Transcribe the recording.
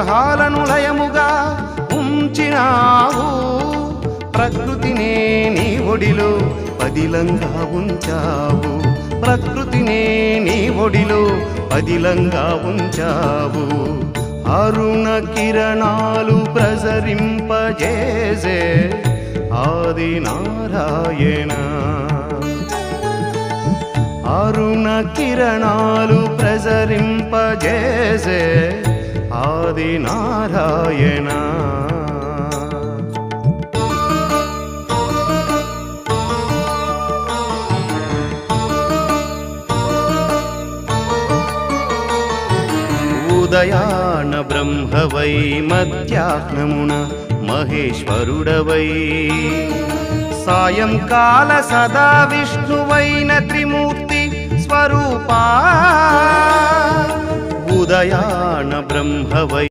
గ్రహాలను లయముగా ఉంచినావు, ప్రకృతినే నీ ఒడిలో పదిలంగా ఉంచావు, ప్రకృతినే నీ ఒడిలో పదిలంగా ఉంచావు. అరుణ కిరణాలు ప్రసరింపజేసే ఆది నారాయణ, అరుణ కిరణాలు ప్రసరింపజేసే ఆది నారాయణ. ఉదయాన బ్రహ్మవై మధ్యాహ్నమున మహేశ్వరుడవై, సాయంకాల సదా విష్ణువైన త్రిమూర్తి స్వరూపా. ఉదయాన బ్రహ్మవై